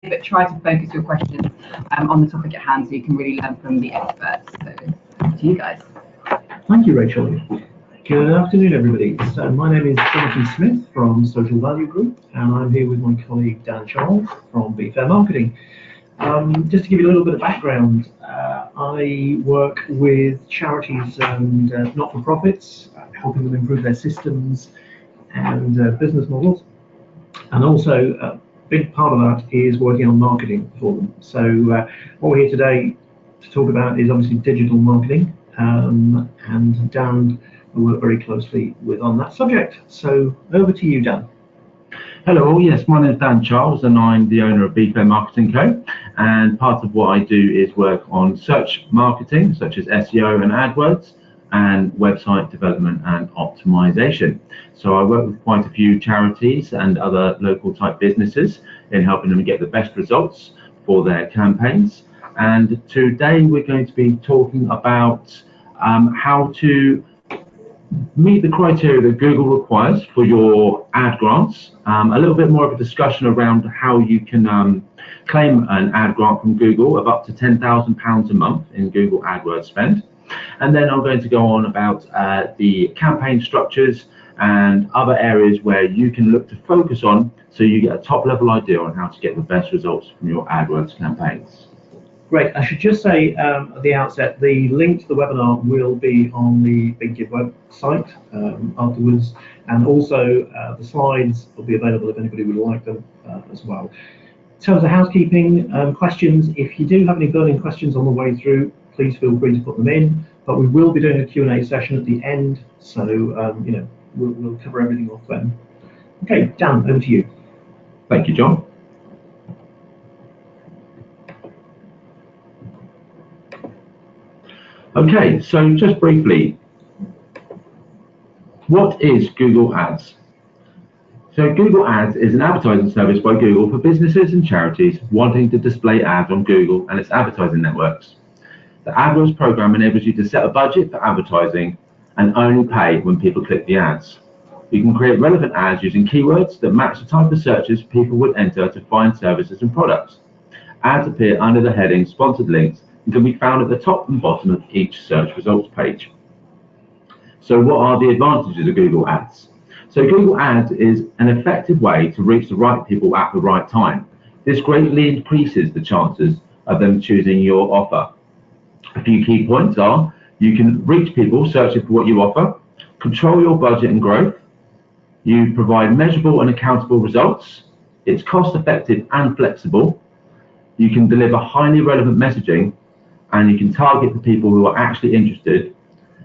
but try to focus your questions on the topic at hand so you can really learn from the experts. So, over to you guys. Thank you, Rachel. Good afternoon, everybody. So my name is Jonathan Smith from Social Value Group, and I'm here with my colleague Dan Charles from Be Fair Marketing. Just to give you a little bit of background, I work with charities and not-for-profits, helping them improve their systems and business models. And also, a big part of that is working on marketing for them. So what we're here today to talk about is obviously digital marketing, and Dan will work very closely with on that subject. So over to you, Dan. Hello, yes, my name is Dan Charles and I'm the owner of Be Fair Marketing Co. And part of what I do is work on search marketing, such as SEO and AdWords, and website development and optimization. So I work with quite a few charities and other local type businesses in helping them get the best results for their campaigns. And today we're going to be talking about how to meet the criteria that Google requires for your ad grants. A little bit more of a discussion around how you can claim an ad grant from Google of up to £10,000 a month in Google AdWords spend. And then I'm going to go on about the campaign structures and other areas where you can look to focus on so you get a top level idea on how to get the best results from your AdWords campaigns. Great. I should just say at the outset, the link to the webinar will be on the BigGib website afterwards, and also the slides will be available if anybody would like them as well. In terms of housekeeping questions, if you do have any burning questions on the way through, please feel free to put them in. But we will be doing a Q&A session at the end, so you know, we'll cover everything off then. Okay, Dan, over to you. Thank you, John. Okay, so just briefly, what is Google Ads? So Google Ads is an advertising service by Google for businesses and charities wanting to display ads on Google and its advertising networks. The AdWords program enables you to set a budget for advertising and only pay when people click the ads. You can create relevant ads using keywords that match the type of searches people would enter to find services and products. Ads appear under the heading Sponsored Links and can be found at the top and bottom of each search results page. So what are the advantages of Google Ads? So Google Ads is an effective way to reach the right people at the right time. This greatly increases the chances of them choosing your offer. A few key points are: you can reach people searching for what you offer, control your budget and growth, you provide measurable and accountable results, it's cost effective and flexible, you can deliver highly relevant messaging, and you can target the people who are actually interested,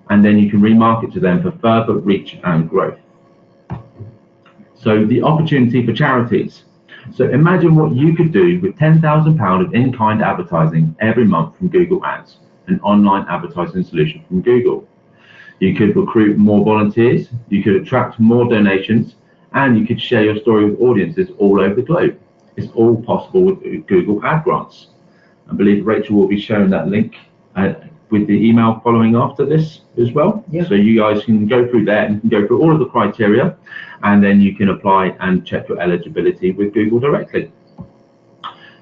and then you can remarket to them for further reach and growth. So the opportunity for charities. So imagine what you could do with £10,000 of in-kind advertising every month from Google Ads, an online advertising solution from Google. You could recruit more volunteers, you could attract more donations, and you could share your story with audiences all over the globe. It's all possible with Google Ad Grants. I believe Rachel will be sharing that link with the email following after this as well. Yep. So you guys can go through there and can go through all of the criteria, and then you can apply and check your eligibility with Google directly.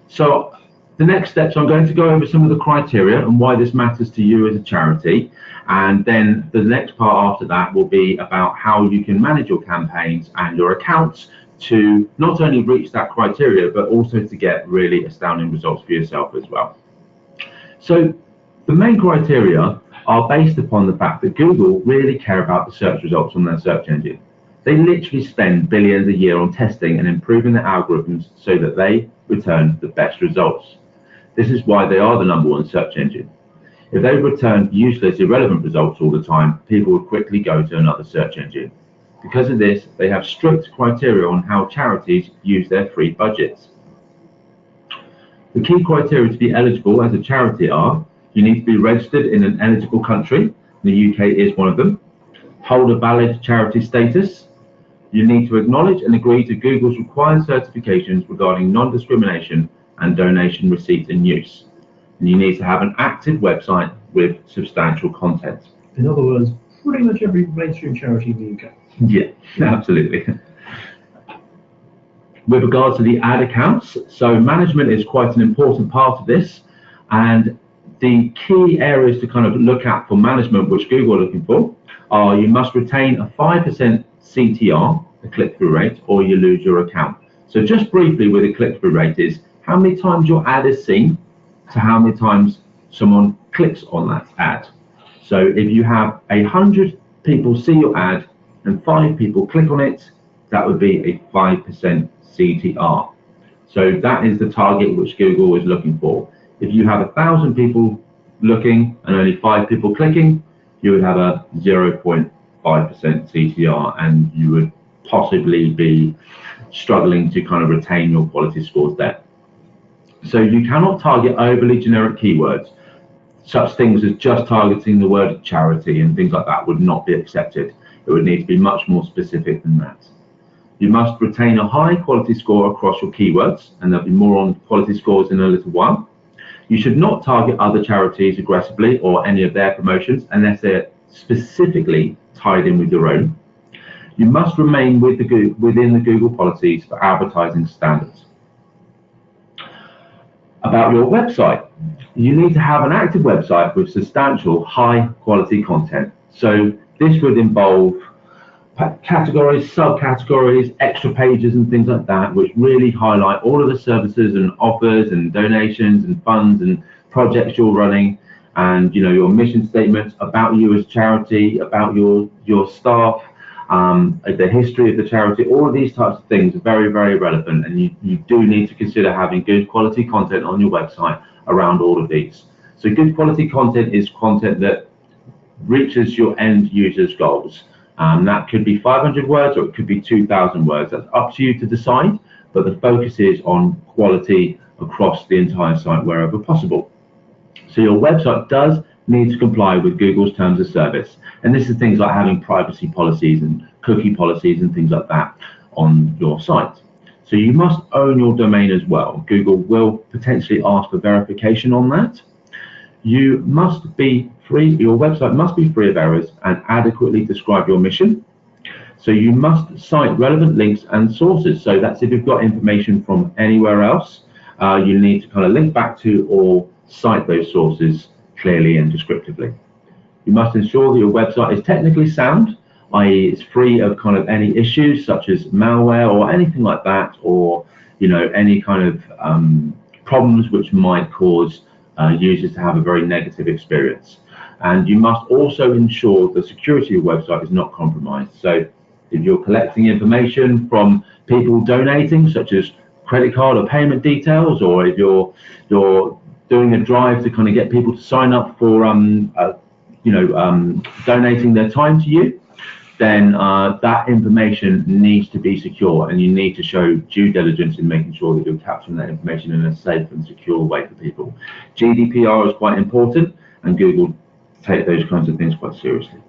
So the next steps, I'm going to go over some of the criteria and why this matters to you as a charity, and then the next part after that will be about how you can manage your campaigns and your accounts to not only reach that criteria, but also to get really astounding results for yourself as well. So the main criteria are based upon the fact that Google really care about the search results on their search engine. They literally spend billions a year on testing and improving their algorithms so that they return the best results. This is why they are the #1 search engine. If they returned useless, irrelevant results all the time, people would quickly go to another search engine. Because of this, they have strict criteria on how charities use their free budgets. The key criteria to be eligible as a charity are: you need to be registered in an eligible country, the UK is one of them, hold a valid charity status, you need to acknowledge and agree to Google's required certifications regarding non-discrimination and donation receipt and use, and you need to have an active website with substantial content. In other words, pretty much every mainstream charity in the UK. Yeah, absolutely. With regards to the ad accounts, so management is quite an important part of this, and the key areas to kind of look at for management, which Google are looking for, are you must retain a 5% CTR, a click-through rate, or you lose your account. So just briefly with a click-through rate is how many times your ad is seen to how many times someone clicks on that ad. So if you have 100 people see your ad and 5 people click on it, that would be a 5% CTR. So that is the target which Google is looking for. If you have 1,000 people looking and only 5 people clicking, you would have a 0.5% CTR, and you would possibly be struggling to kind of retain your quality scores there. So you cannot target overly generic keywords. Such things as just targeting the word charity and things like that would not be accepted. It would need to be much more specific than that. You must retain a high quality score across your keywords, and there'll be more on quality scores in a little while. You should not target other charities aggressively or any of their promotions unless they're specifically tied in with your own. You must remain within the Google policies for advertising standards. About your website, you need to have an active website with substantial high quality content. So this would involve categories, subcategories, extra pages and things like that, which really highlight all of the services and offers and donations and funds and projects you're running, and your mission statements about you as charity, about your staff, the history of the charity. All of these types of things are very, very relevant, and you do need to consider having good quality content on your website around all of these. So good quality content is content that reaches your end user's goals. That could be 500 words or it could be 2,000 words. That's up to you to decide, but the focus is on quality across the entire site wherever possible. So your website does need to comply with Google's terms of service. And this is things like having privacy policies and cookie policies and things like that on your site. So you must own your domain as well. Google will potentially ask for verification on that. You must be free, your website must be free of errors and adequately describe your mission. So you must cite relevant links and sources. So that's if you've got information from anywhere else, you need to kind of link back to or cite those sources clearly and descriptively. You must ensure that your website is technically sound, i.e. it's free of kind of any issues such as malware or anything like that, or any kind of problems which might cause users to have a very negative experience. And you must also ensure the security of your website is not compromised. So if you're collecting information from people donating, such as credit card or payment details, or if you're doing a drive to kind of get people to sign up for donating their time to you, then that information needs to be secure, and you need to show due diligence in making sure that you're capturing that information in a safe and secure way for people. GDPR is quite important, and Google take those kinds of things quite seriously.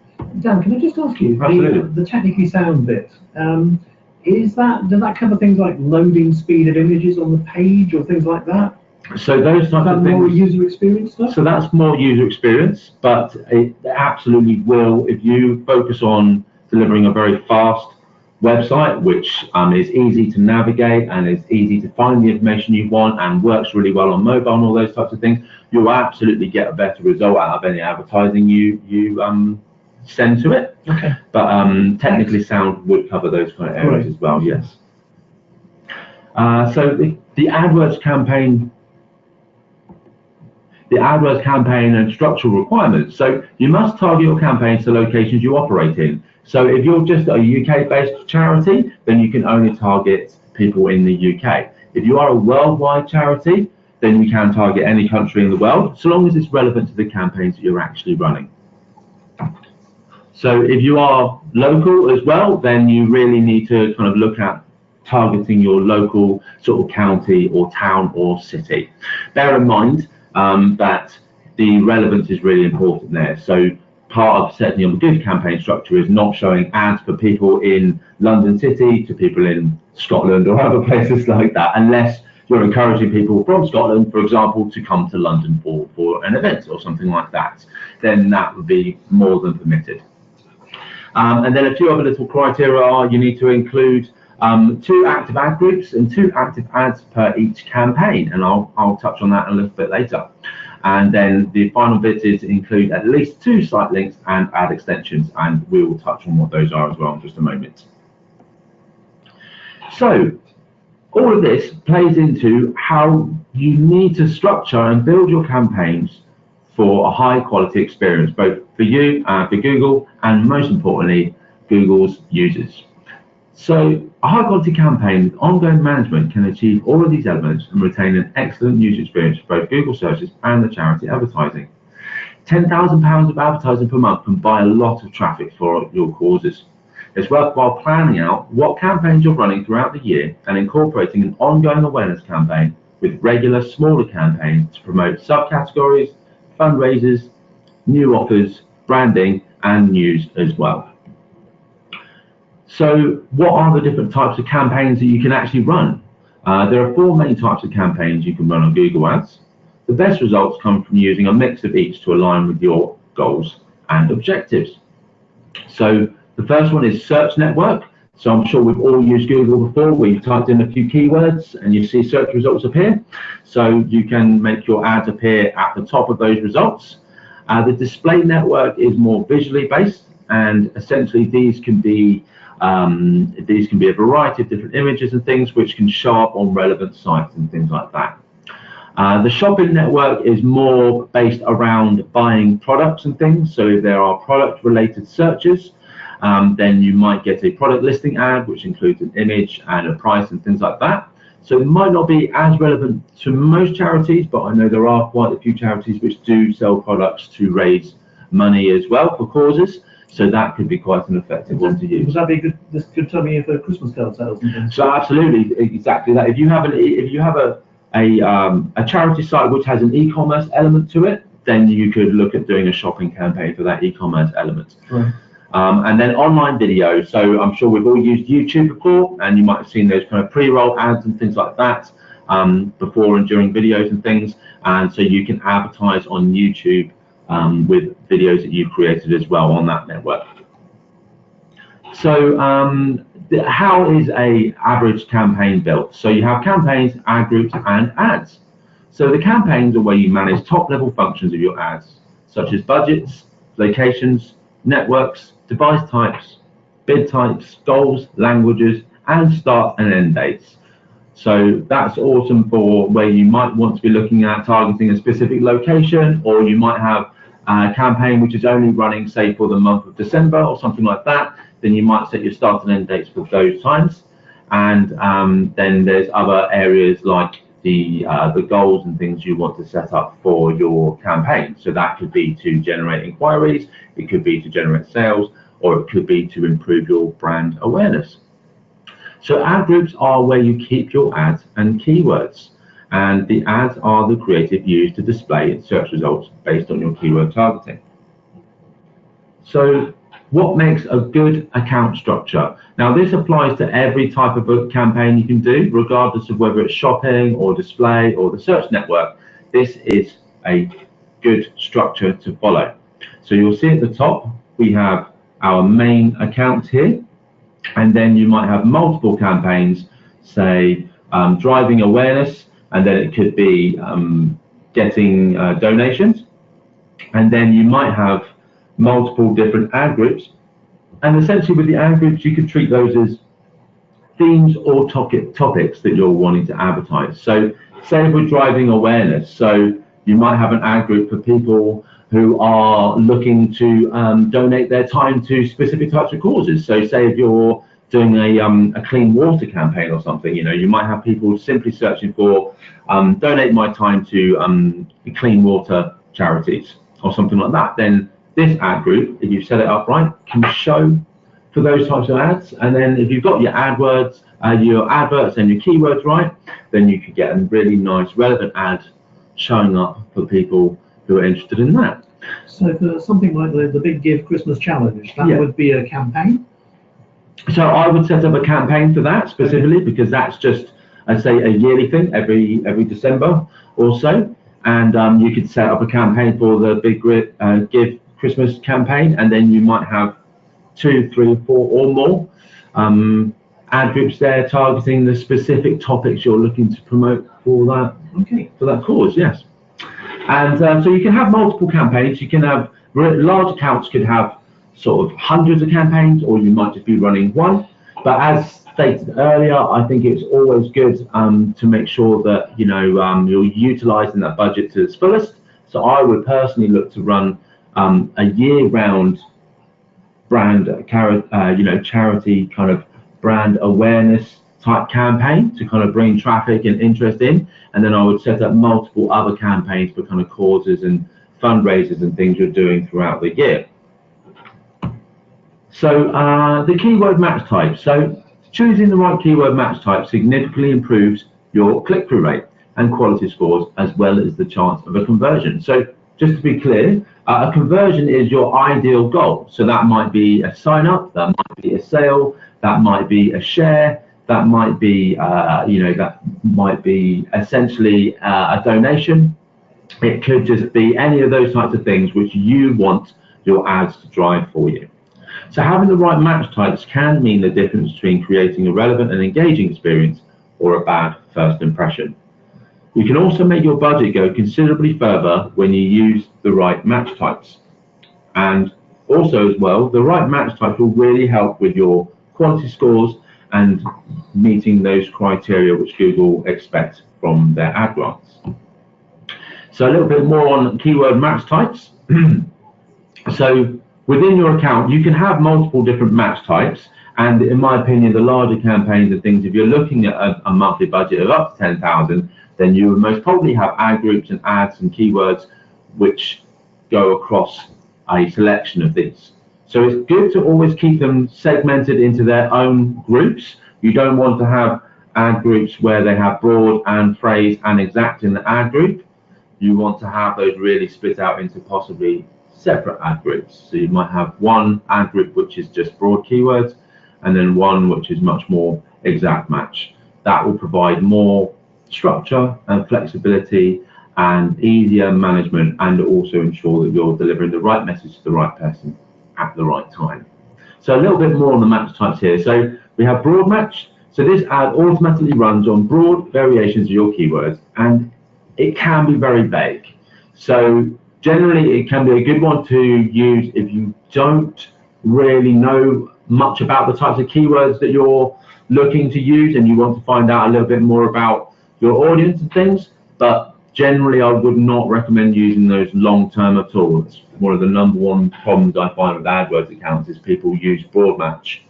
Dan, can I just ask you, Absolutely. the technically sound bit, does that cover things like loading speed of images on the page or things like that? So those types of things. More user experience stuff? So that's more user experience, but it absolutely will, if you focus on delivering a very fast website, which is easy to navigate and is easy to find the information you want and works really well on mobile and all those types of things, you'll absolutely get a better result out of any advertising you send to it. Okay. But technically sound would cover those kind of areas as well, yes. So the AdWords campaign and structural requirements. So you must target your campaigns to locations you operate in. So if you're just a UK-based charity, then you can only target people in the UK. If you are a worldwide charity, then you can target any country in the world, so long as it's relevant to the campaigns that you're actually running. So if you are local as well, then you really need to kind of look at targeting your local sort of county or town or city. Bear in mind that the relevance is really important there. So part of setting up a good campaign structure is not showing ads for people in London City to people in Scotland or other places like that, unless you're encouraging people from Scotland, for example, to come to London for an event or something like that. Then that would be more than permitted. And then a few other little criteria are you need to include 2 active ad groups and 2 active ads per each campaign, and I'll touch on that a little bit later. And then the final bit is include at least 2 site links and ad extensions, and we will touch on what those are as well in just a moment. So all of this plays into how you need to structure and build your campaigns for a high quality experience, both for you, for Google, and most importantly, Google's users. So a high quality campaign with ongoing management can achieve all of these elements and retain an excellent user experience for both Google searches and the charity advertising. £10,000 of advertising per month can buy a lot of traffic for your causes. It's worthwhile planning out what campaigns you're running throughout the year and incorporating an ongoing awareness campaign with regular smaller campaigns to promote subcategories, fundraisers, new offers, branding, and news as well. So what are the different types of campaigns that you can actually run? There are 4 main types of campaigns you can run on Google Ads. The best results come from using a mix of each to align with your goals and objectives. So the first one is search network. So I'm sure we've all used Google before, where you've typed in a few keywords and you see search results appear. So you can make your ads appear at the top of those results. The display network is more visually based, and essentially these can be a variety of different images and things which can show up on relevant sites and things like that. The shopping network is more based around buying products and things. So if there are product related searches, then you might get a product listing ad which includes an image and a price and things like that. So it might not be as relevant to most charities, but I know there are quite a few charities which do sell products to raise money as well for causes. So that could be quite an effective one to use. Would that be good time of year for Christmas card sales and things? So absolutely, exactly that. If you have a charity site which has an e-commerce element to it, then you could look at doing a shopping campaign for that e-commerce element. Right. And then online video. So I'm sure we've all used YouTube before, and you might have seen those kind of pre-roll ads and things like that before and during videos and things. And so you can advertise on YouTube with videos that you've created as well on that network. So how is a average campaign built? So you have campaigns, ad groups, and ads. So the campaigns are where you manage top-level functions of your ads, such as budgets, locations, networks, device types, bid types, goals, languages, and start and end dates. So that's awesome for where you might want to be looking at targeting a specific location, or you might have a campaign which is only running, say, for the month of December or something like that. Then you might set your start and end dates for those times. And then there's other areas like the goals and things you want to set up for your campaign. So that could be to generate inquiries, it could be to generate sales, or it could be to improve your brand awareness. So ad groups are where you keep your ads and keywords, and the ads are the creative used to display search results based on your keyword targeting. So what makes a good account structure? Now this applies to every type of a campaign you can do, regardless of whether it's shopping or display or the search network. This is a good structure to follow. So you'll see at the top we have our main account here, and then you might have multiple campaigns, say driving awareness, and then it could be getting donations, and then you might have multiple different ad groups. And essentially with the ad groups, you could treat those as themes or topics that you're wanting to advertise. So say if we're driving awareness, so you might have an ad group for people who are looking to donate their time to specific types of causes. So say if you're doing a clean water campaign or something, you might have people simply searching for donate my time to clean water charities or something like that. Then this ad group, if you set it up right, can show for those types of ads. And then if you've got your AdWords, your adverts and your keywords right, then you could get a really nice relevant ad showing up for people who are interested in that. So for something like the Big Give Christmas Challenge, that would be a campaign? So I would set up a campaign for that specifically, because that's just, I'd say, a yearly thing every December or so. And you could set up a campaign for the Big Give Christmas campaign, and then you might have 2, 3, 4 or more ad groups there targeting the specific topics you're looking to promote for that cause. Yes. And so you can have multiple campaigns. You can have large accounts could have sort of hundreds of campaigns, or you might just be running one. But as stated earlier, I think it's always good to make sure that you're utilising that budget to its fullest. So I would personally look to run a year-round brand charity kind of brand awareness type campaign to kind of bring traffic and interest in, and then I would set up multiple other campaigns for kind of causes and fundraisers and things you're doing throughout the year. So the keyword match type. So choosing the right keyword match type significantly improves your click-through rate and quality scores, as well as the chance of a conversion. So just to be clear, a conversion is your ideal goal. So that might be a sign up, that might be a sale, that might be a share, that might be that might be essentially a donation. It could just be any of those types of things which you want your ads to drive for you. So having the right match types can mean the difference between creating a relevant and engaging experience or a bad first impression. You can also make your budget go considerably further when you use the right match types. And also as well, the right match type will really help with your quality scores and meeting those criteria which Google expects from their ad grants. So a little bit more on keyword match types. So within your account, you can have multiple different match types. And in my opinion, the larger campaigns and things, if you're looking at a monthly budget of up to 10,000, then you would most probably have ad groups and ads and keywords which go across a selection of these. So it's good to always keep them segmented into their own groups. You don't want to have ad groups where they have broad and phrase and exact in the ad group. You want to have those really split out into possibly separate ad groups. So you might have one ad group which is just broad keywords, and then one which is much more exact match. That will provide more structure and flexibility and easier management, and also ensure that you're delivering the right message to the right person at the right time. So a little bit more on the match types here. So we have broad match. So this ad automatically runs on broad variations of your keywords, and it can be very vague. So generally it can be a good one to use if you don't really know much about the types of keywords that you're looking to use and you want to find out a little bit more about your audience and things. But generally I would not recommend using those long term at all. It's one of the number one problems I find with AdWords accounts is people use broad match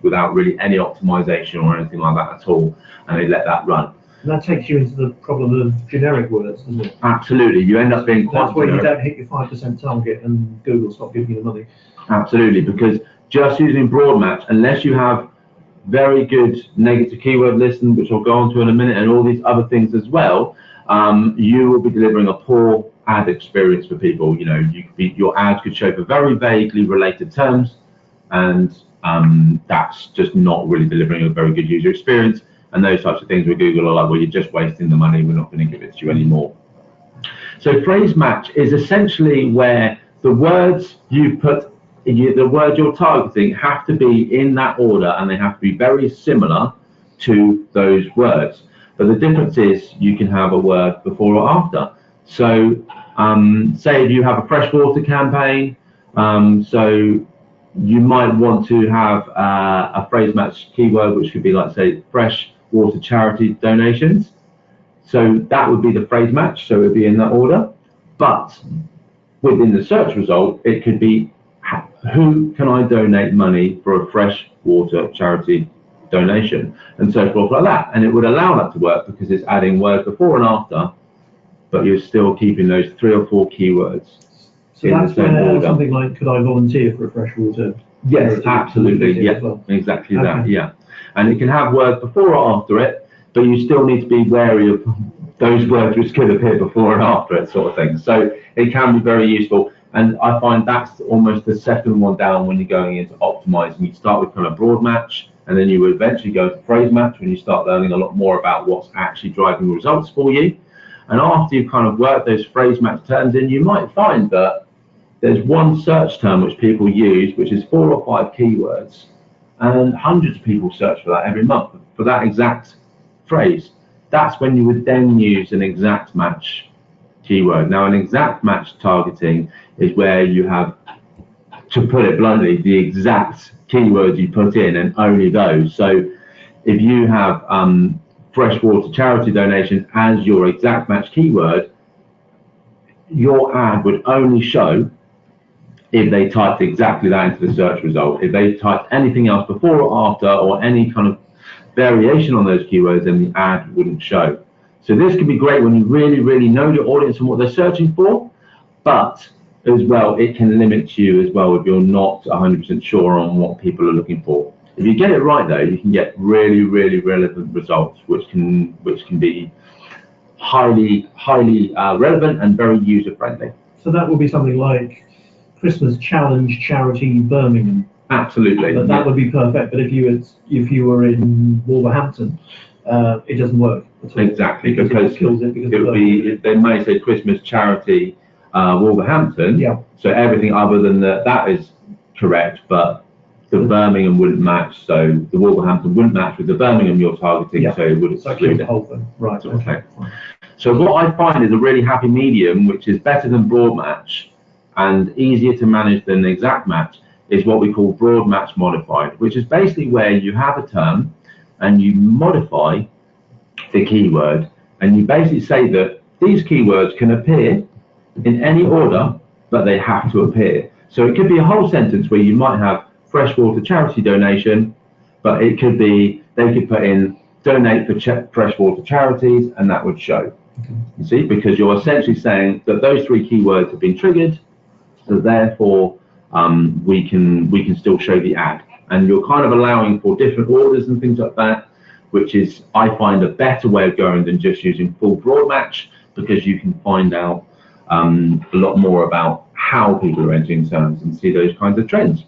without really any optimization or anything like that at all, and they let that run. And that takes you into the problem of generic words, doesn't it? Absolutely, you end up being quite That's where generic. you don't hit your 5% target and Google stop giving you the money. Absolutely, because just using broad match, unless you have very good negative keyword listing, which I'll go on to in a minute, and all these other things as well, you will be delivering a poor ad experience for people. You know, your ads could show for very vaguely related terms, and that's just not really delivering a very good user experience. And those types of things where Google are like, well, you're just wasting the money, we're not going to give it to you anymore. So phrase match is essentially where the words you put, the words you're targeting have to be in that order, and they have to be very similar to those words. But the difference is you can have a word before or after. So say if you have a freshwater campaign, so you might want to have a phrase match keyword, which could be like, say, fresh water charity donations. So that would be the phrase match, so it would be in that order. But within the search result, it could be, who can I donate money for a fresh water charity donation, and so forth like that. And it would allow that to work because it's adding words before and after, but you're still keeping those 3 or 4 keywords. So that's where something like, could I volunteer for a freshwater? Yes, absolutely. Yeah, well. Exactly okay. That. Yeah, and it can have words before or after it, but you still need to be wary of those words which could appear before and after it, sort of thing. So it can be very useful, and I find that's almost the second one down when you're going into optimizing. You start with kind of broad match, and then you would eventually go to phrase match when you start learning a lot more about what's actually driving results for you. And after you've kind of worked those phrase match terms in, you might find that there's one search term which people use, which is 4 or 5 keywords, and hundreds of people search for that every month for that exact phrase. That's when you would then use an exact match keyword. Now, an exact match targeting is where you have, to put it bluntly, the exact keywords you put in and only those. So if you have freshwater charity donations as your exact match keyword, your ad would only show if they typed exactly that into the search result. If they typed anything else before or after, or any kind of variation on those keywords, then the ad wouldn't show. So this can be great when you really know your audience and what they're searching for, but as well, it can limit you as well if you're not 100% sure on what people are looking for. If you get it right though, you can get really relevant results, which can be highly relevant and very user friendly. So that would be something like Christmas Challenge Charity Birmingham. Absolutely. But that would be perfect. But if you were in Wolverhampton, it doesn't work at all. Exactly, because it kills it. Because it would be, they may say Christmas Charity Wolverhampton. Yeah. So everything other than that is correct, but the Birmingham wouldn't match. So the Wolverhampton wouldn't match with the Birmingham you're targeting. Yeah. So it would exclude the whole thing. Right. Okay. So what I find is a really happy medium, which is better than broad match and easier to manage than exact match, is what we call broad match modified, which is basically where you have a term and you modify the keyword, and you basically say that these keywords can appear in any order, but they have to appear. So it could be a whole sentence where you might have freshwater charity donation, but it could be, they could put in donate for freshwater charities, and that would show. You see, because you're essentially saying that those three keywords have been triggered, so therefore we can still show the ad, and you're kind of allowing for different orders and things like that, which is, I find, a better way of going than just using full broad match, because you can find out a lot more about how people are entering terms and see those kinds of trends.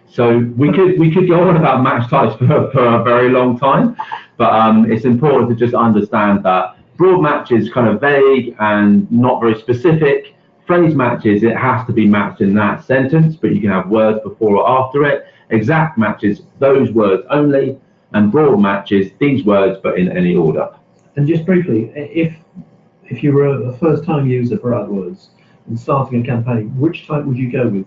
So we could go on about match types for a very long time, but it's important to just understand that broad match is kind of vague and not very specific. Phrase matches, it has to be matched in that sentence, but you can have words before or after it. Exact matches, those words only, and broad matches, these words but in any order. And just briefly, if you were a first-time user for AdWords and starting a campaign, which type would you go with?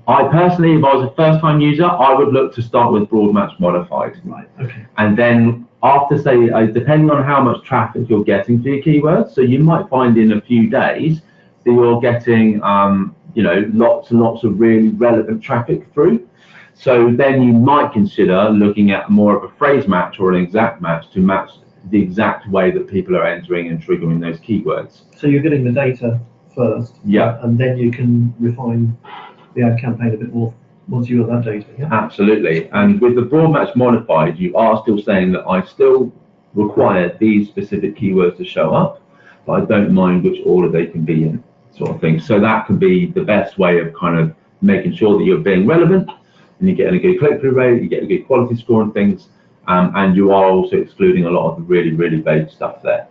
I personally, if I was a first-time user, I would look to start with broad match modified. Right. Okay. And then after, say, depending on how much traffic you're getting for your keywords, so you might find in a few days that you're getting, lots and lots of really relevant traffic through. So then you might consider looking at more of a phrase match or an exact match to match the exact way that people are entering and triggering those keywords. So you're getting the data first, yeah, and then you can refine the ad campaign a bit more once you've got that data. Yeah? Absolutely. And with the broad match modified, you are still saying that I still require these specific keywords to show up, but I don't mind which order they can be in, sort of thing. So that can be the best way of kind of making sure that you're being relevant and you're getting a good click-through rate, you get a good quality score and things, and you are also excluding a lot of the really vague stuff there.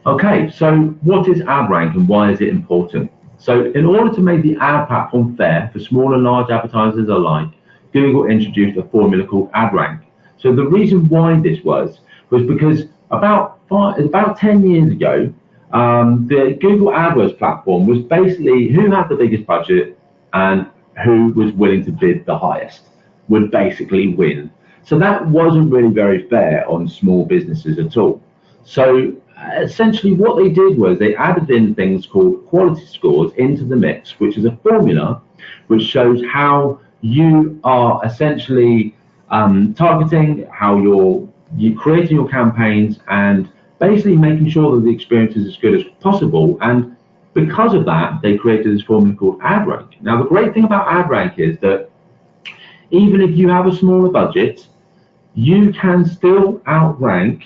Okay, so what is ad rank and why is it important? So in order to make the ad platform fair for small and large advertisers alike, Google introduced a formula called ad rank. So the reason why this was because about 10 years ago, the Google Adwords platform was basically who had the biggest budget and who was willing to bid the highest would basically win. So that wasn't really very fair on small businesses at all. So essentially what they did was they added in things called quality scores into the mix, which is a formula which shows how you are essentially targeting, how you're creating your campaigns, and basically making sure that the experience is as good as possible. And because of that, they created this formula called ad rank. Now, the great thing about ad rank is that even if you have a smaller budget, you can still outrank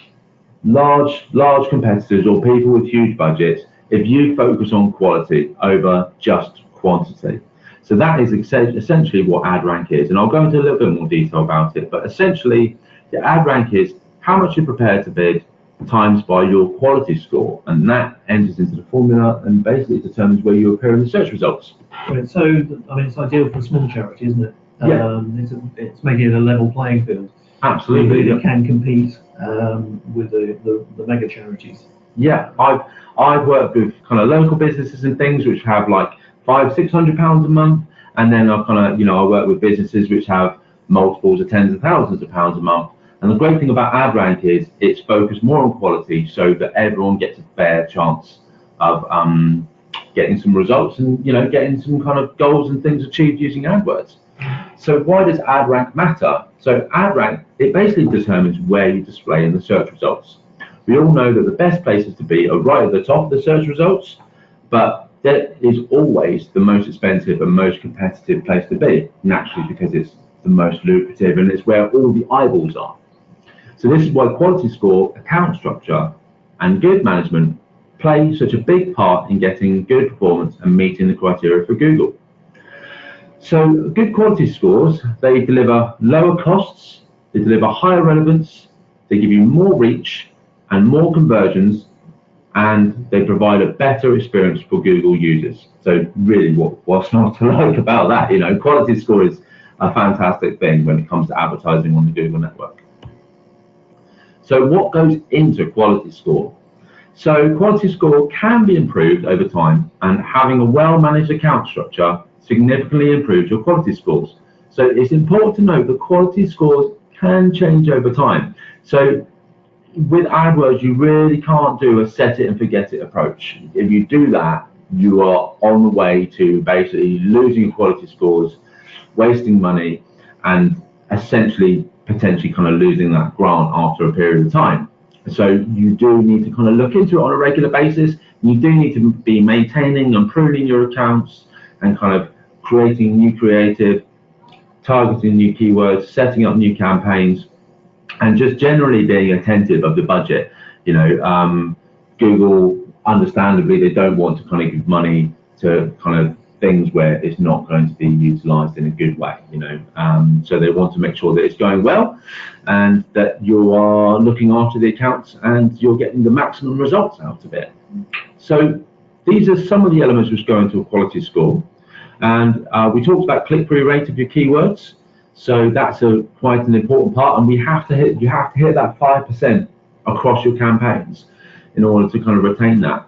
large competitors or people with huge budgets if you focus on quality over just quantity. So that is essentially what ad rank is, and I'll go into a little bit more detail about it, but essentially the ad rank is how much you're prepared to bid times by your quality score, and that enters into the formula and basically determines where you appear in the search results. Right, so I mean, it's ideal for a small charity, isn't it? Yeah. It's making it a level playing field. Absolutely. They can compete with the mega charities. Yeah, I've worked with kind of local businesses and things which have like £500-600 a month, and then I kind of I work with businesses which have multiples of tens of thousands of pounds a month. And the great thing about AdRank is it's focused more on quality, so that everyone gets a fair chance of getting some results and getting some kind of goals and things achieved using AdWords. So why does AdRank matter? So AdRank, it basically determines where you display in the search results. We all know that the best places to be are right at the top of the search results, but that is always the most expensive and most competitive place to be, naturally, because it's the most lucrative and it's where all the eyeballs are. So this is why quality score, account structure, and good management play such a big part in getting good performance and meeting the criteria for Google. So good quality scores, they deliver lower costs, they deliver higher relevance, they give you more reach and more conversions, and they provide a better experience for Google users. So really, what's not to like about that? Quality score is a fantastic thing when it comes to advertising on the Google network. So what goes into quality score? So quality score can be improved over time, and having a well-managed account structure significantly improves your quality scores. So it's important to note that quality scores can change over time. So with AdWords, you really can't do a set it and forget it approach. If you do that, you are on the way to basically losing your quality scores, wasting money, and essentially potentially kind of losing that grant after a period of time. So you do need to kind of look into it on a regular basis. You do need to be maintaining and pruning your accounts and kind of creating new creative, targeting new keywords, setting up new campaigns, and just generally being attentive of the budget. Google, understandably, they don't want to kind of give money to kind of things where it's not going to be utilized in a good way, so they want to make sure that it's going well and that you are looking after the accounts and you're getting the maximum results out of it. So these are some of the elements which go into a quality score. And we talked about click-through rate of your keywords. So that's quite an important part, and you have to hit that 5% across your campaigns in order to kind of retain that.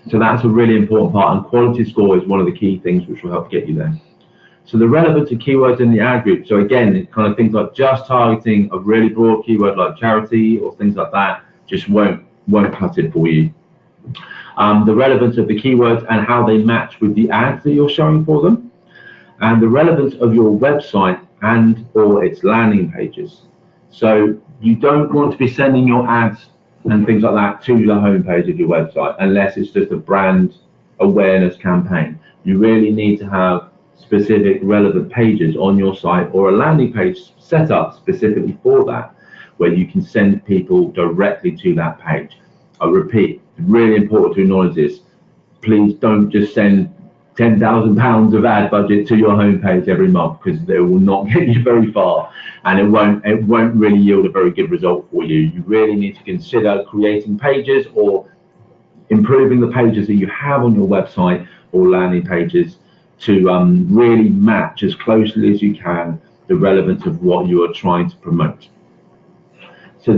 So that's a really important part, and quality score is one of the key things which will help get you there. So the relevance of keywords in the ad group. So again, it kind of things like just targeting a really broad keyword like charity or things like that just won't cut it for you. The relevance of the keywords and how they match with the ads that you're showing for them, and the relevance of your website and or its landing pages. So you don't want to be sending your ads and things like that to the homepage of your website unless it's just a brand awareness campaign. You really need to have specific relevant pages on your site or a landing page set up specifically for that, where you can send people directly to that page. I repeat, it's really important to acknowledge this. Please don't just send £10,000 of ad budget to your homepage every month, because they will not get you very far, and it won't really yield a very good result for you. You really need to consider creating pages or improving the pages that you have on your website or landing pages to really match as closely as you can the relevance of what you are trying to promote. So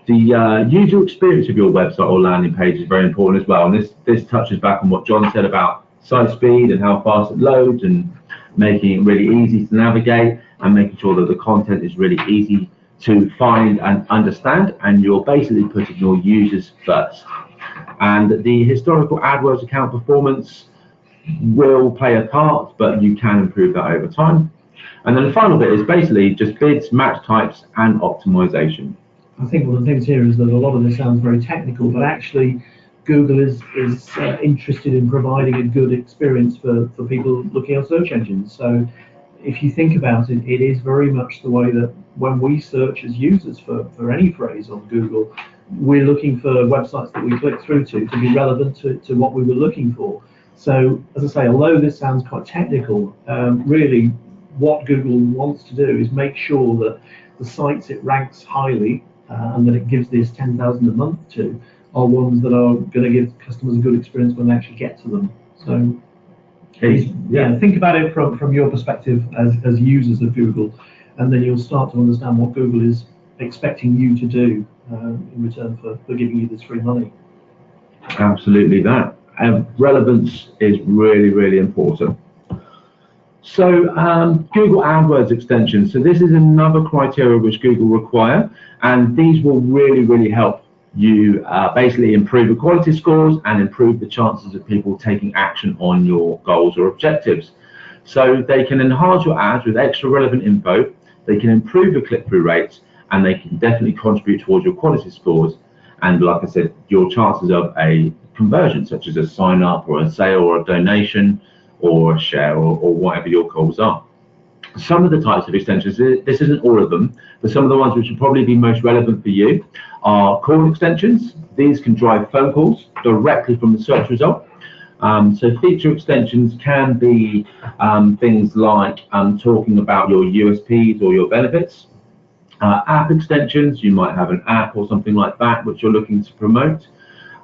the user experience of your website or landing page is very important as well, and this touches back on what John said about site speed and how fast it loads, and making it really easy to navigate and making sure that the content is really easy to find and understand, and you're basically putting your users first. And the historical AdWords account performance will play a part, but you can improve that over time. And then the final bit is basically just bids, match types, and optimization. I think one of the things here is that a lot of this sounds very technical, but actually Google is interested in providing a good experience for people looking at search engines. So if you think about it, it is very much the way that when we search as users for any phrase on Google, we're looking for websites that we click through to be relevant to what we were looking for. So as I say, although this sounds quite technical, really what Google wants to do is make sure that the sites it ranks highly and that it gives this 10,000 a month to are ones that are going to give customers a good experience when they actually get to them. So Think about it from your perspective as users of Google, and then you'll start to understand what Google is expecting you to do in return for giving you this free money. Absolutely that. Relevance is really, really important. So Google Adwords extensions. So this is another criteria which Google require, and these will really, really help you basically improve the quality scores and improve the chances of people taking action on your goals or objectives. So they can enhance your ads with extra relevant info, they can improve your click-through rates, and they can definitely contribute towards your quality scores. And like I said, your chances of a conversion, such as a sign up or a sale or a donation or a share or whatever your goals are. Some of the types of extensions, this isn't all of them, but some of the ones which will probably be most relevant for you are call extensions. These can drive phone calls directly from the search result. So feature extensions can be things like talking about your USPs or your benefits. App extensions, you might have an app or something like that which you're looking to promote.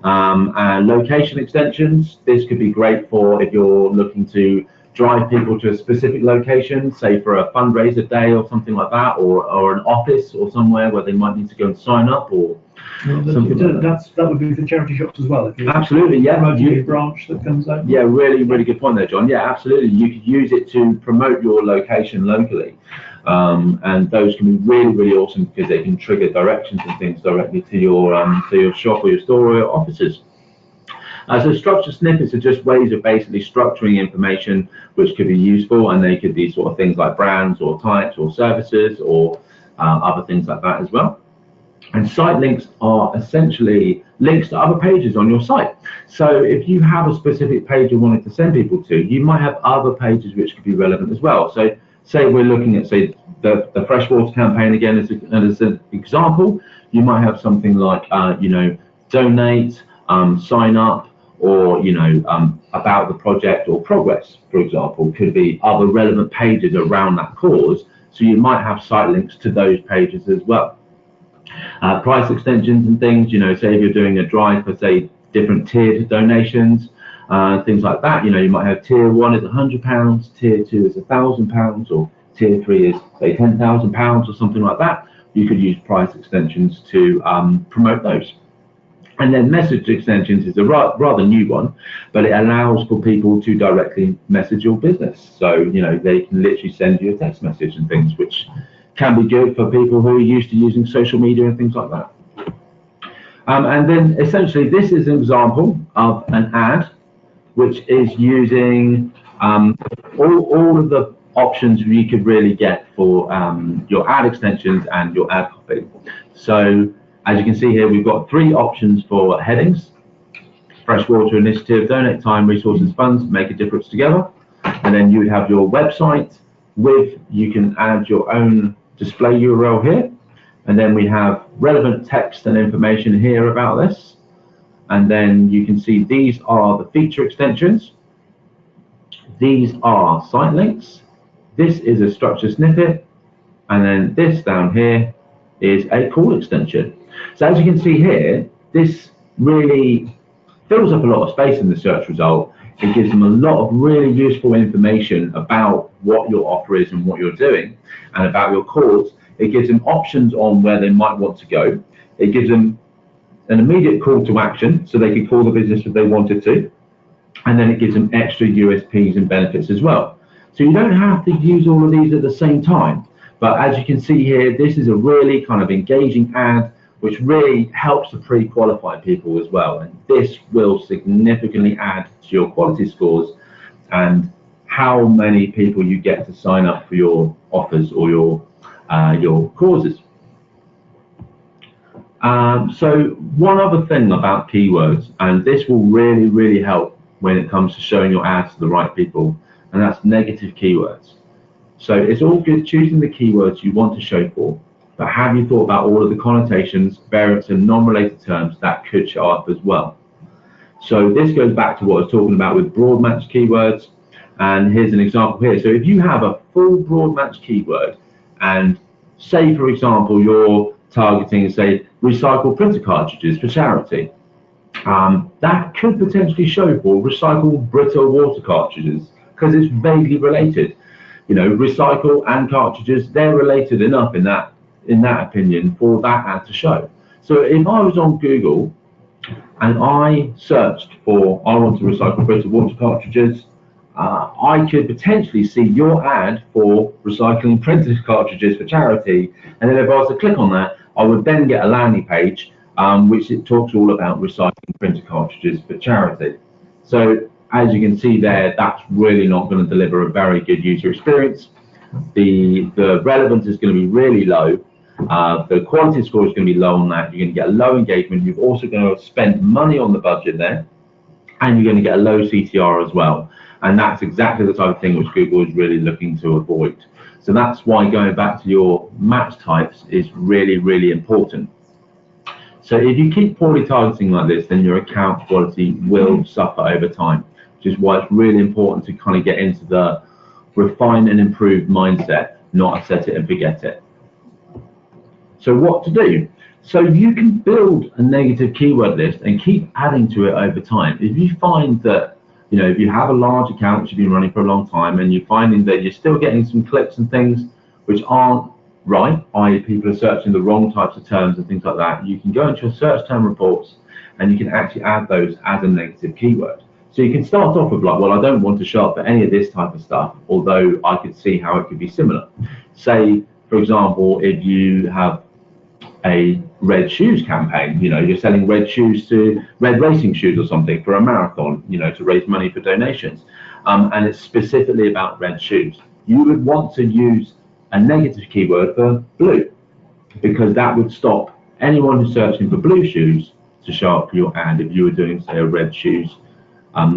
And location extensions, this could be great for if you're looking to drive people to a specific location, say for a fundraiser day or something like that, or an office or somewhere where they might need to go and sign up or something like that. That would be for charity shops as well. Absolutely, yeah. Promoting a branch that comes out. Yeah, really, really good point there, John. Yeah, absolutely. You could use it to promote your location locally. And those can be really, really awesome because they can trigger directions and things directly to your shop or your store or your offices. So structured snippets are just ways of basically structuring information which could be useful, and they could be sort of things like brands or types or services or other things like that as well. And site links are essentially links to other pages on your site. So if you have a specific page you wanted to send people to, you might have other pages which could be relevant as well. So say we're looking at, say, the freshwater campaign again as an example, you might have something like, donate, sign up, or, about the project or progress, for example, could be other relevant pages around that cause. So you might have site links to those pages as well. Price extensions and things, say if you're doing a drive for, say, different tiered donations, things like that, you might have tier 1 is £100, tier 2 is £1,000, or tier 3 is, say, £10,000 or something like that. You could use price extensions to promote those. And then message extensions is a rather new one, but it allows for people to directly message your business. So, they can literally send you a text message and things, which can be good for people who are used to using social media and things like that. And then essentially this is an example of an ad which is using all of the options you could really get for your ad extensions and your ad copy. So as you can see here, we've got 3 options for headings: freshwater initiative, donate time, resources, funds, make a difference together. And then you would have your website with, you can add your own display URL here. And then we have relevant text and information here about this. And then you can see these are the feature extensions. These are site links. This is a structured snippet. And then this down here is a call extension. So as you can see here, this really fills up a lot of space in the search result. It gives them a lot of really useful information about what your offer is and what you're doing, and about your cause. It gives them options on where they might want to go. It gives them an immediate call to action, so they can call the business if they wanted to. And then it gives them extra USPs and benefits as well. So you don't have to use all of these at the same time. But as you can see here, this is a really kind of engaging ad, which really helps to pre-qualify people as well. And this will significantly add to your quality scores and how many people you get to sign up for your offers or your causes. So one other thing about keywords, and this will really, really help when it comes to showing your ads to the right people, and that's negative keywords. So it's all good choosing the keywords you want to show for, but have you thought about all of the connotations, variants, and non-related terms that could show up as well? So this goes back to what I was talking about with broad match keywords, and here's an example here. So if you have a full broad match keyword, and say, for example, you're targeting, say, recycled printer cartridges for charity, that could potentially show for recycled brittle water cartridges because it's vaguely related. You know, recycle and cartridges, they're related enough in that opinion for that ad to show. So if I was on Google and I searched for, I want to recycle printed water cartridges, I could potentially see your ad for recycling printed cartridges for charity, and then if I was to click on that, I would then get a landing page which it talks all about recycling printed cartridges for charity. So as you can see there, that's really not going to deliver a very good user experience. The relevance is going to be really low. The quality score is going to be low on that. You're going to get a low engagement. You're also going to spend money on the budget there, and you're going to get a low CTR as well. And that's exactly the type of thing which Google is really looking to avoid. So that's why going back to your match types is really, really important. So if you keep poorly targeting like this, then your account quality will suffer over time, which is why it's really important to kind of get into the refine and improve mindset, not a set it and forget it. So what to do? So you can build a negative keyword list and keep adding to it over time. If you find that, you know, if you have a large account which you've been running for a long time and you're finding that you're still getting some clicks and things which aren't right, i.e. people are searching the wrong types of terms and things like that, you can go into your search term reports and you can actually add those as a negative keyword. So you can start off with like, well, I don't want to show up for any of this type of stuff, although I could see how it could be similar. Say, for example, if you have a red shoes campaign, you know, you're selling red shoes to red racing shoes or something for a marathon, you know, to raise money for donations, and it's specifically about red shoes. You would want to use a negative keyword for blue, because that would stop anyone who's searching for blue shoes to show up for your ad if you were doing, say, a red shoes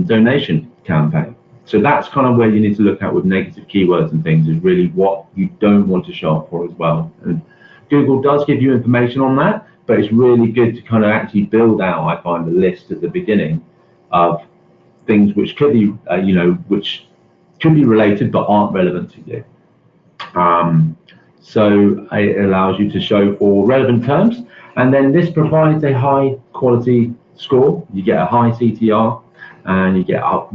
donation campaign. So that's kind of where you need to look at with negative keywords and things, is really what you don't want to show up for as well. And Google does give you information on that, but it's really good to kind of actually build out, I find, a list at the beginning of things which could be, you know, which could be related but aren't relevant to you. So it allows you to show for relevant terms, and then this provides a high quality score. You get a high CTR and you get a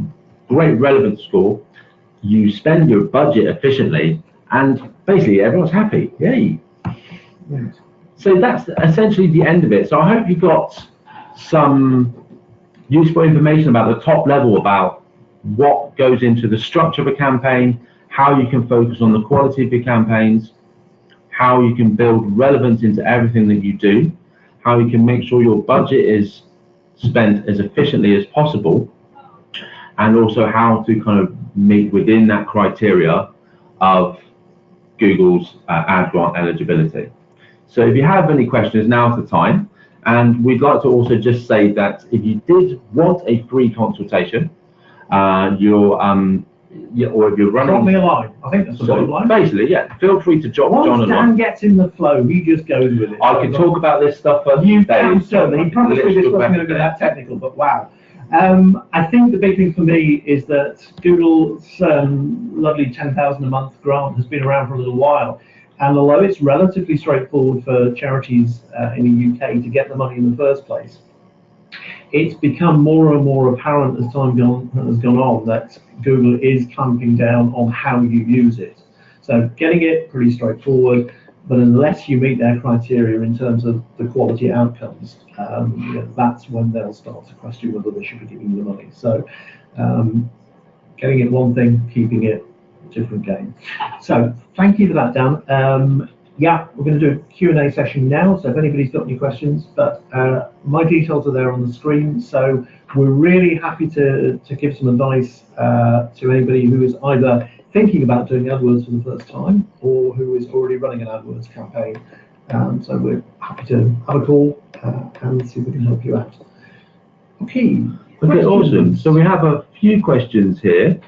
great relevance score. You spend your budget efficiently, and basically everyone's happy. Yay! Right. So that's essentially the end of it. So I hope you got some useful information about the top level, about what goes into the structure of a campaign, how you can focus on the quality of your campaigns, how you can build relevance into everything that you do, how you can make sure your budget is spent as efficiently as possible, and also how to kind of meet within that criteria of Google's ad grant eligibility. So if you have any questions, now's the time. And we'd like to also just say that if you did want a free consultation, or if you're running... Drop me a line. I think that's the bottom line. Basically, yeah. Feel free to drop John a line. Once Dan gets in the flow, he just goes with it. I can talk about this stuff for you days. certainly. Probably this wasn't going to be that technical, but wow. I think the big thing for me is that Google's lovely 10,000 a month grant has been around for a little while. And although it's relatively straightforward for charities in the UK to get the money in the first place, it's become more and more apparent as time has gone on that Google is clamping down on how you use it. So getting it pretty straightforward, but unless you meet their criteria in terms of the quality outcomes, you know, that's when they'll start to question whether they should be giving you the money. So getting it one thing, keeping it different game. So thank you for that, Dan. Yeah, we're going to do a Q&A session now, so if anybody's got any questions, but my details are there on the screen, so we're really happy to give some advice to anybody who is either thinking about doing AdWords for the first time or who is already running an AdWords campaign. So we're happy to have a call and see if we can help you out. Okay, awesome. So we have a few questions here.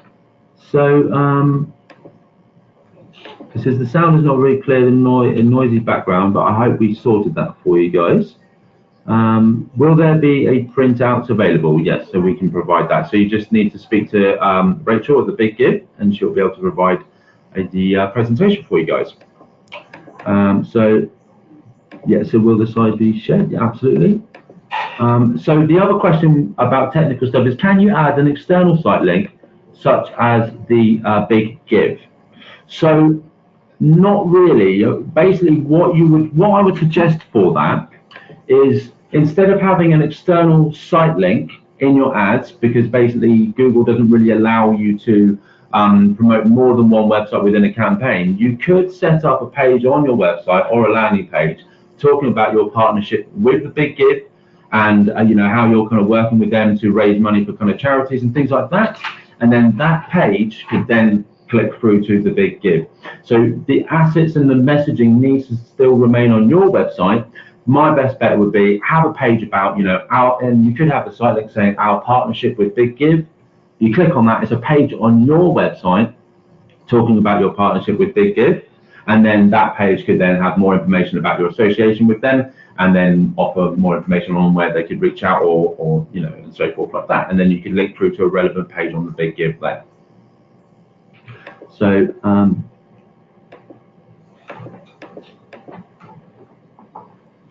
So it says the sound is not very clear in noisy background, but I hope we sorted that for you guys. Will there be a printout available? Yes, so we can provide that. So you just need to speak to Rachel at the Big Give, and she'll be able to provide the presentation for you guys. So yeah, so will the slide be shared? Yeah, absolutely. So the other question about technical stuff is, can you add an external site link such as the Big Give. So not really. Basically, what I would suggest for that is, instead of having an external site link in your ads, because basically Google doesn't really allow you to promote more than one website within a campaign, you could set up a page on your website or a landing page talking about your partnership with the Big Give, and how you're kind of working with them to raise money for kind of charities and things like that. And then that page could then click through to the Big Give. So the assets and the messaging needs to still remain on your website. My best bet would be have a page about, and you could have the site link saying our partnership with Big Give. You click on that, it's a page on your website talking about your partnership with Big Give, and then that page could then have more information about your association with them, and then offer more information on where they could reach out or and so forth like that. And then you could link through to a relevant page on the Big Give there.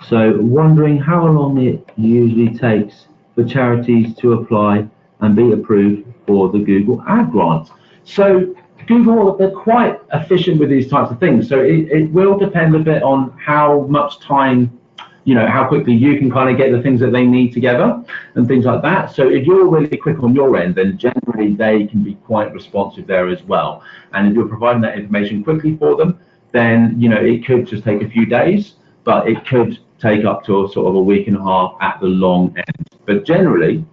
So wondering how long it usually takes for charities to apply and be approved for the Google Ad grant. So Google, they're quite efficient with these types of things. So it will depend a bit on how much time, how quickly you can kind of get the things that they need together and things like that. So if you're really quick on your end, then generally they can be quite responsive there as well. And if you're providing that information quickly for them, then it could just take a few days, but it could take up to sort of a week and a half at the long end. But generally,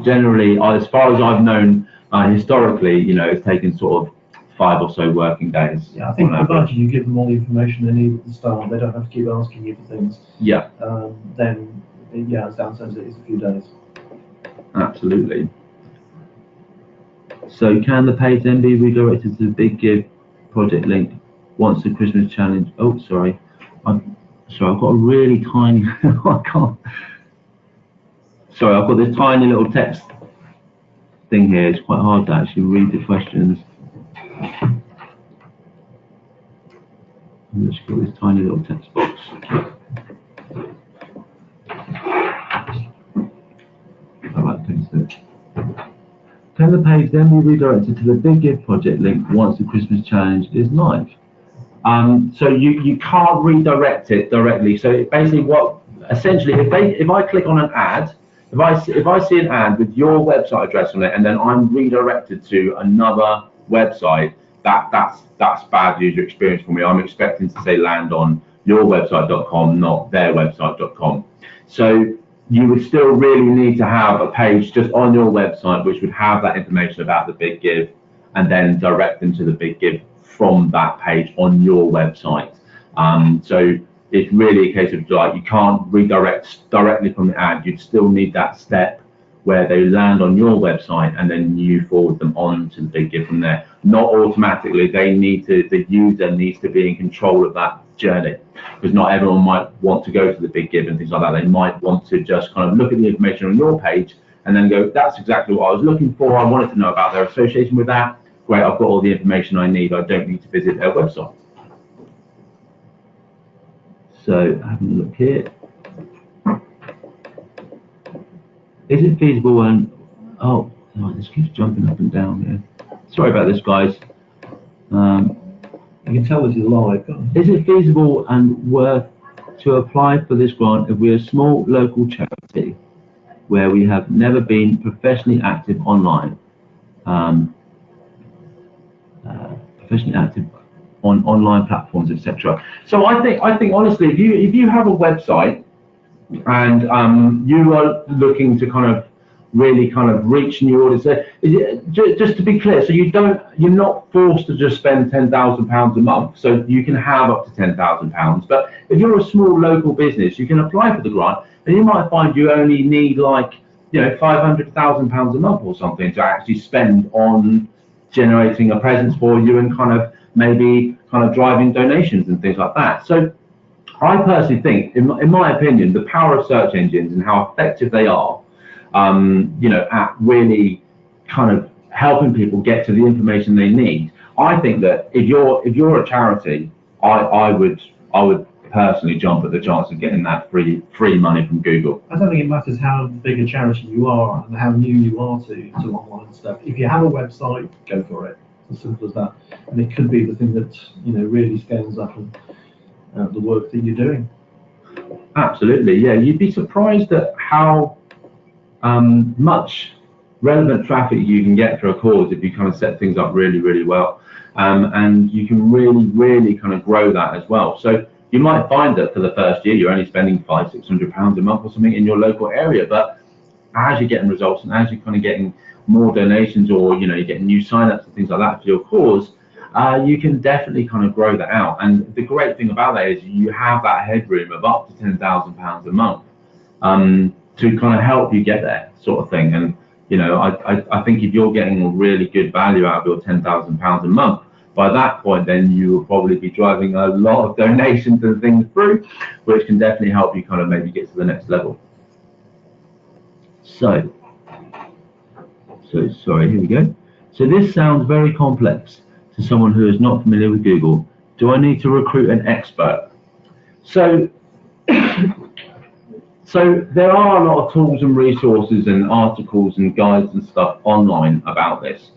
as far as I've known historically, it's taken sort of 5 or so working days. Yeah, I think provided you give them all the information they need at the start, they don't have to keep asking you for things. Yeah. Then, as Dan says, it is a few days. Absolutely. So can the page then be redirected to the Big Give project link once the Christmas challenge? Oh, sorry. I've got a really tiny. I can't. Sorry, I've got this tiny little text thing here. It's quite hard to actually read the questions. I've just got this tiny little text box. Can the page then be redirected to the Big Give project link once the Christmas challenge is live? So you can't redirect it directly. So basically, essentially, if I click on an ad, if I see an ad with your website address on it, and then I'm redirected to another website, that's bad user experience for me. I'm expecting to say land on yourwebsite.com, not theirwebsite.com. So you would still really need to have a page just on your website which would have that information about the Big Give, and then direct them to the Big Give from that page on your website. So it's really a case of you can't redirect directly from the ad. You'd still need that step where they land on your website and then you forward them on to the Big Give from there. Not automatically. The user needs to be in control of that journey, because not everyone might want to go to the Big Give and things like that. They might want to just kind of look at the information on your page and then go, that's exactly what I was looking for. I wanted to know about their association with that. Great, I've got all the information I need. I don't need to visit their website. So having a look here. Is it feasible and this keeps jumping up and down here. Sorry about this, guys. You can tell this is live. Is it feasible and worth to apply for this grant if we're a small local charity where we have never been professionally active online? Professionally active on online platforms, etc. So I think honestly, if you have a website and you are looking to really reach new audience, just to be clear, so you're not forced to just spend £10,000 a month, so you can have up to £10,000. But if you're a small local business, you can apply for the grant, and you might find you only need £500,000 a month or something to actually spend on generating a presence for you and maybe driving donations and things like that. So I personally think, in my opinion, the power of search engines and how effective they are, at really helping people get to the information they need. I think that if you're a charity, I would personally jump at the chance of getting that free money from Google. I don't think it matters how big a charity you are and how new you are to online stuff. If you have a website, go for it. It's as simple as that. And it could be the thing that really scales up the work that you're doing. Absolutely, yeah. You'd be surprised at how much relevant traffic you can get for a cause if you kind of set things up really, really well. And you can really, really kind of grow that as well. So you might find that for the first year you're only spending £500–600 a month or something in your local area, but as you're getting results and as you're kind of getting more donations, or you're getting new sign-ups and things like that for your cause, you can definitely kind of grow that out. And the great thing about that is you have that headroom of up to £10,000 a month to kind of help you get there, sort of thing. And I think if you're getting a really good value out of your £10,000 a month, by that point then you will probably be driving a lot of donations and things through, which can definitely help you kind of maybe get to the next level. So sorry, here we go. So this sounds very complex to someone who is not familiar with Google. Do I need to recruit an expert? So there are a lot of tools and resources and articles and guides and stuff online about this.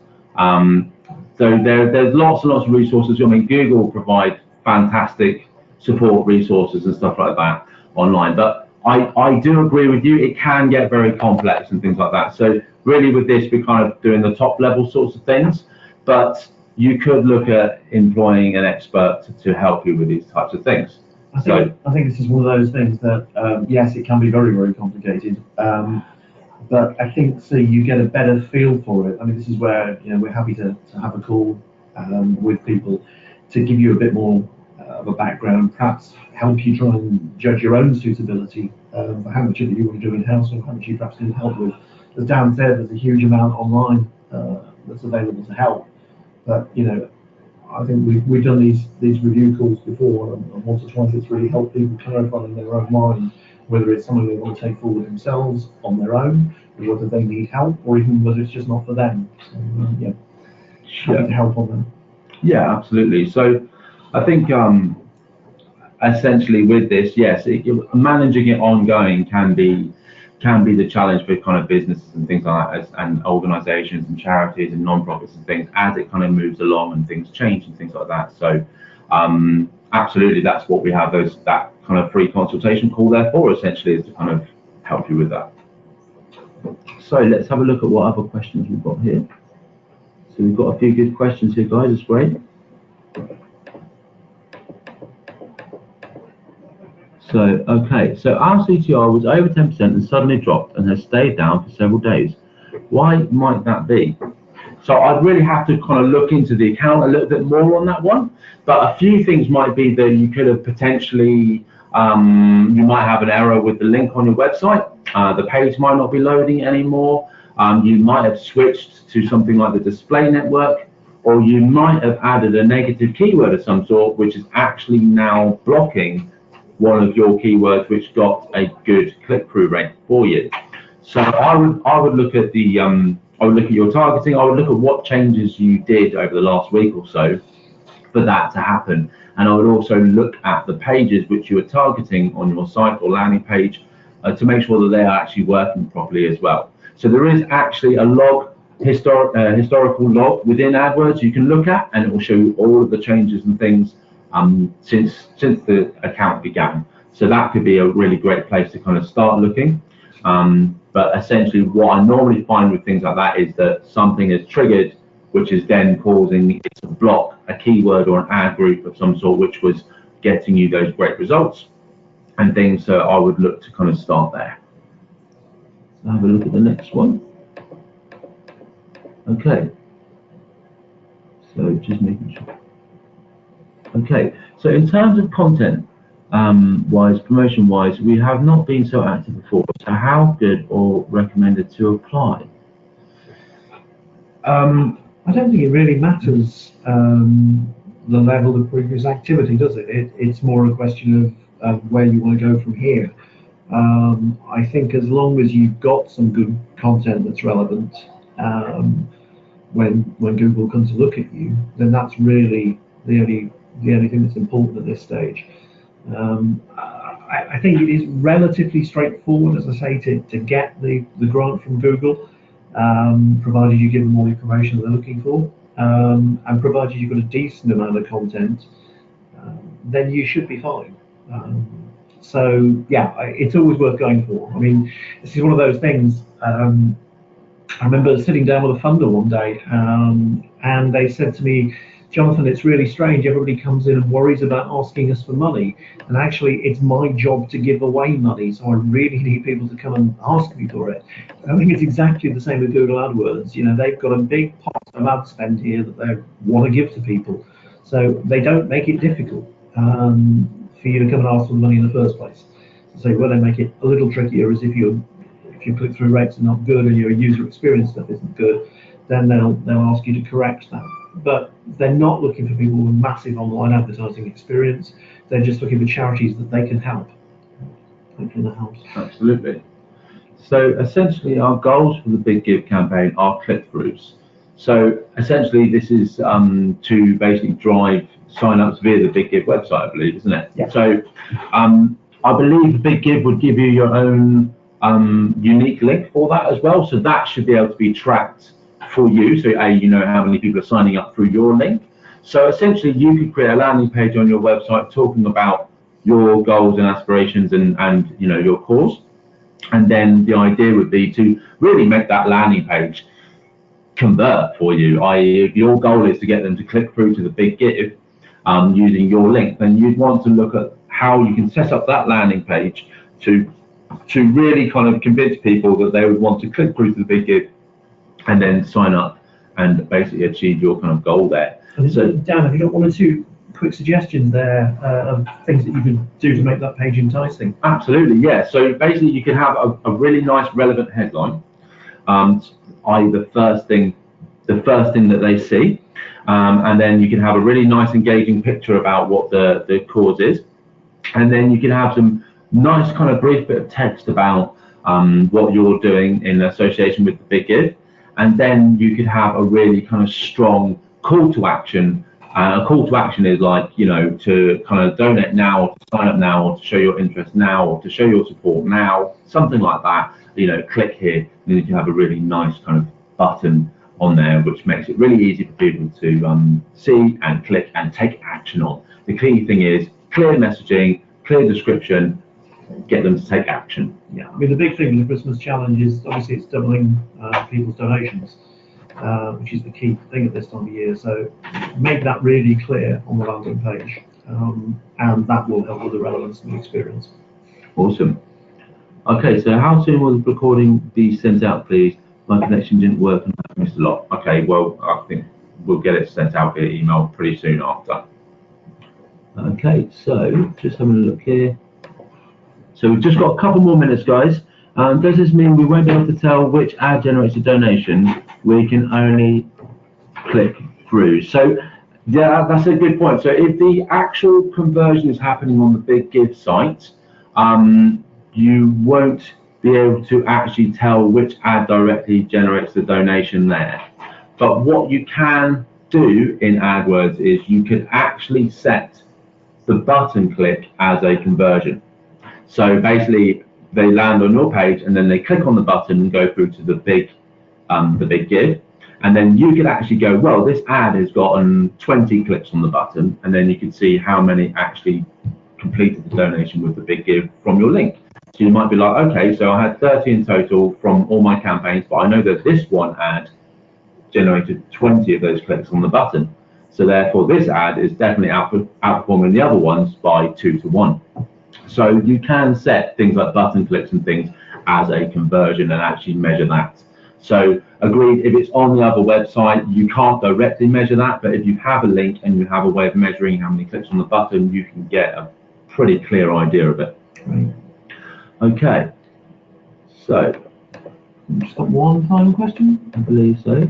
So there's lots and lots of resources. I mean, Google provide fantastic support resources and stuff like that online. But I do agree with you, it can get very complex and things like that. So really with this, we're kind of doing the top level sorts of things, but you could look at employing an expert to help you with these types of things. I think this is one of those things that, yes, it can be very, very complicated, but I think so you get a better feel for it. I mean, this is where we're happy to have a call with people to give you a bit more of a background, perhaps help you try and judge your own suitability for how much of it you want to do in-house or how much you perhaps need help with. As Dan said, there's a huge amount online that's available to help, but I think we've done these review calls before, and once or twice it's really helped people clarify in their own mind whether it's something they want to take forward themselves on their own, or whether they need help, or even whether it's just not for them. So, happy to help on them. Yeah, absolutely. So I think essentially with this, yes, managing it ongoing can be the challenge for kind of businesses and things like that, and organisations and charities and non-profits and things, as it kind of moves along and things change and things like that. So absolutely, that's what we have that kind of free consultation call there for, essentially, is to kind of help you with that. So let's have a look at what other questions we've got here. So we've got a few good questions here, guys. It's great. So, okay, so our CTR was over 10% and suddenly dropped and has stayed down for several days. Why might that be? So I'd really have to kind of look into the account a little bit more on that one. But a few things might be that you could have potentially, you might have an error with the link on your website. The page might not be loading anymore. You might have switched to something like the display network, or you might have added a negative keyword of some sort, which is actually now blocking one of your keywords which got a good click-through rate for you. So I would look at the I would look at your targeting. I would look at what changes you did over the last week or so for that to happen, and I would also look at the pages which you are targeting on your site or landing page to make sure that they are actually working properly as well. So there is actually a log, historical log within AdWords you can look at, and it will show you all of the changes and things since the account began. So that could be a really great place to kind of start looking. But essentially what I normally find with things like that is that something is triggered, which is then causing it to block a keyword or an ad group of some sort, which was getting you those great results and things. So I would look to kind of start there. So have a look at the next one. Okay. So just making sure. Okay, so in terms of content wise, promotion wise, we have not been so active before. So how good or recommended to apply? I don't think it really matters the level of previous activity, does it? It's more a question of where you want to go from here. I think as long as you've got some good content that's relevant when Google comes to look at you, then that's really the only thing that's important at this stage. I think it is relatively straightforward, as I say, to get the grant from Google, provided you give them all the information they're looking for, and provided you've got a decent amount of content, then you should be fine. So yeah, it's always worth going for. I mean, this is one of those things. I remember sitting down with a funder one day, and they said to me, Jonathan, it's really strange. Everybody comes in and worries about asking us for money, and actually it's my job to give away money, so I really need people to come and ask me for it. I think it's exactly the same with Google Adwords. You know, they've got a big pot of ad spend here that they want to give to people, so they don't make it difficult for you to come and ask for the money in the first place. So where they make it a little trickier is if your click-through rates are not good and your user experience stuff isn't good, then they'll ask you to correct that. But they're not looking for people with massive online advertising experience. They're just looking for charities that they can help. Hopefully that helps. Absolutely. So essentially our goals for the Big Give campaign are click-throughs. So essentially this is to basically drive sign-ups via the Big Give website, I believe, isn't it? Yeah. So I believe Big Give would give you your own unique link for that as well. So that should be able to be tracked for you, so you know how many people are signing up through your link. So essentially you could create a landing page on your website talking about your goals and aspirations and you know your cause, and then the idea would be to really make that landing page convert for you, i.e. if your goal is to get them to click through to the Big Give using your link, then you'd want to look at how you can set up that landing page to really kind of convince people that they would want to click through to the Big Give and then sign up and basically achieve your kind of goal there. So Dan, have you got one or two quick suggestions there of things that you could do to make that page enticing? Absolutely, yeah. So basically you can have a really nice relevant headline, i.e. the first thing that they see, and then you can have a really nice engaging picture about what the cause is, and then you can have some nice kind of brief bit of text about what you're doing in association with the Big Give. And then you could have a really kind of strong call to action. A call to action is like, you know, to kind of donate now, or to sign up now, or to show your interest now, or to show your support now, something like that. You know, click here, and then you can have a really nice kind of button on there, which makes it really easy for people to see and click and take action on. The key thing is clear messaging, clear description, get them to take action. Yeah, I mean the big thing with the Christmas challenge is obviously it's doubling people's donations, which is the key thing at this time of year. So make that really clear on the landing page, and that will help with the relevance and the experience. Awesome. Okay, so how soon will the recording be sent out, please? My connection didn't work and I missed a lot. Okay, well I think we'll get it sent out via email pretty soon after. Okay, so just having a look here. So we've just got a couple more minutes, guys. Does this mean we won't be able to tell which ad generates a donation? We can only click through. So yeah, that's a good point. So if the actual conversion is happening on the Big Give site, you won't be able to actually tell which ad directly generates the donation there. But what you can do in AdWords is you could actually set the button click as a conversion. So basically, they land on your page and then they click on the button and go through to the Big Give, and then you could actually go, well, this ad has gotten 20 clicks on the button, and then you can see how many actually completed the donation with the Big Give from your link. So you might be like, okay, so I had 30 in total from all my campaigns, but I know that this one ad generated 20 of those clicks on the button. So therefore, this ad is definitely outperforming the other ones by 2 to 1. So you can set things like button clicks and things as a conversion and actually measure that. So agreed, if it's on the other website, you can't directly measure that, but if you have a link and you have a way of measuring how many clicks on the button, you can get a pretty clear idea of it. Right. Okay, so Just got one final question. I believe so.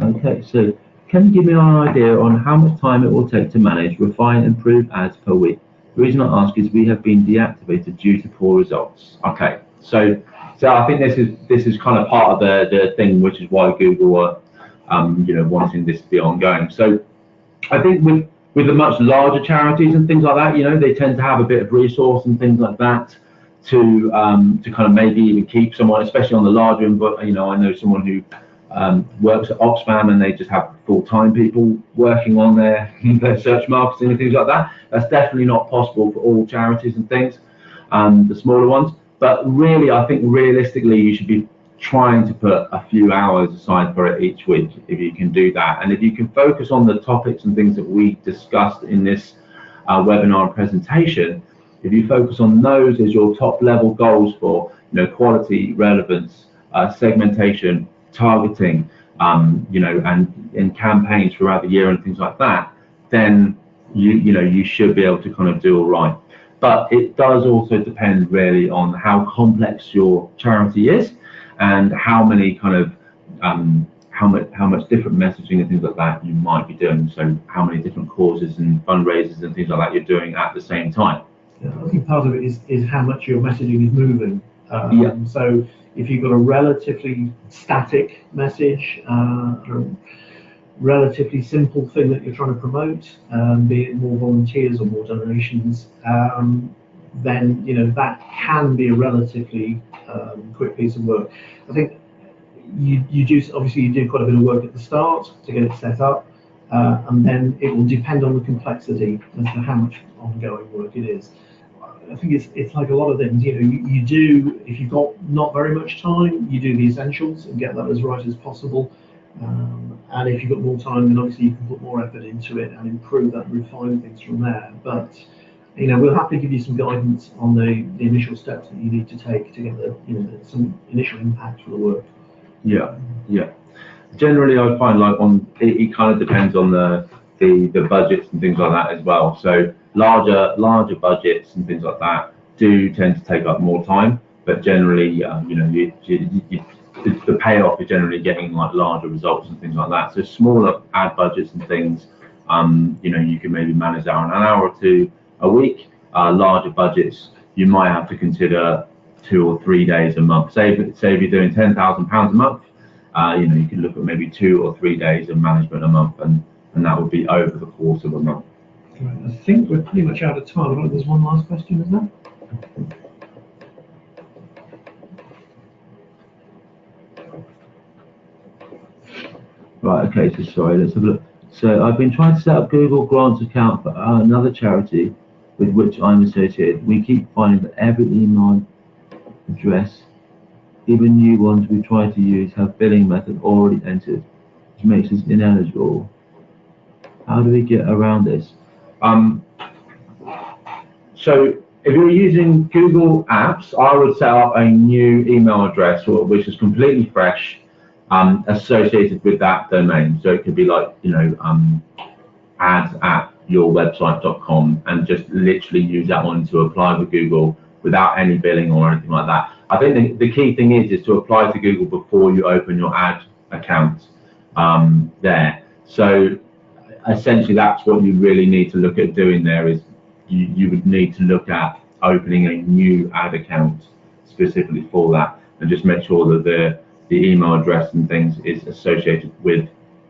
Okay, so can you give me an idea on how much time it will take to manage, refine, and improve ads per week? The reason I ask is we have been deactivated due to poor results. Okay, so I think this is kind of part of the thing, which is why Google are wanting this to be ongoing. So I think with the much larger charities and things like that, you know, they tend to have a bit of resource and things like that to kind of maybe even keep someone, especially on the larger end. But, you know, I know someone who works at Oxfam and they just have full-time people working on their search marketing and things like that. That's definitely not possible for all charities and things, the smaller ones. But really, I think realistically, you should be trying to put a few hours aside for it each week, if you can do that. And if you can focus on the topics and things that we discussed in this webinar and presentation, if you focus on those as your top level goals for, you know, quality, relevance, segmentation, targeting, you know, and in campaigns throughout the year and things like that, then you know, you should be able to kind of do all right. But it does also depend really on how complex your charity is and how many kind of how much different messaging and things like that you might be doing. So how many different causes and fundraisers and things like that you're doing at the same time. Yeah, I think part of it is how much your messaging is moving. Yeah. So if you've got a relatively static message, a relatively simple thing that you're trying to promote, be it more volunteers or more donations, then, you know, that can be a relatively quick piece of work. I think you do, obviously you do quite a bit of work at the start to get it set up, and then it will depend on the complexity as to how much ongoing work it is. I think it's like a lot of things, you know, you do, if you've got not very much time, you do the essentials and get that as right as possible. And if you've got more time, then obviously you can put more effort into it and improve that and refine things from there. But, you know, we'll happily give you some guidance on the initial steps that you need to take to get the, you know, some initial impact for the work. Yeah, yeah. Generally, I find like it kind of depends on the budgets and things like that as well. So larger budgets and things like that do tend to take up more time, but generally, you know, the payoff is generally getting like larger results and things like that. So smaller ad budgets and things, you know, you can maybe manage that on an hour or two a week. Larger budgets, you might have to consider 2 or 3 days a month. Say if you're doing £10,000 a month, you know, you can look at maybe 2 or 3 days of management a month, and that would be over the course of a month. Right, I think we're pretty much out of time. I think there's one last question, isn't there? Right, okay, so sorry, let's have a look. So I've been trying to set up Google Grants account for another charity with which I'm associated. We keep finding that every email address, even new ones we try to use, have billing method already entered, which makes us ineligible. How do we get around this? So if you're using Google Apps, I would set up a new email address which is completely fresh, associated with that domain. So it could be like, you know, ads@yourwebsite.com, and just literally use that one to apply with Google without any billing or anything like that. I think the key thing is to apply to Google before you open your ad account there. So essentially that's what you really need to look at doing there, is you would need to look at opening a new ad account specifically for that, and just make sure that the email address and things is associated with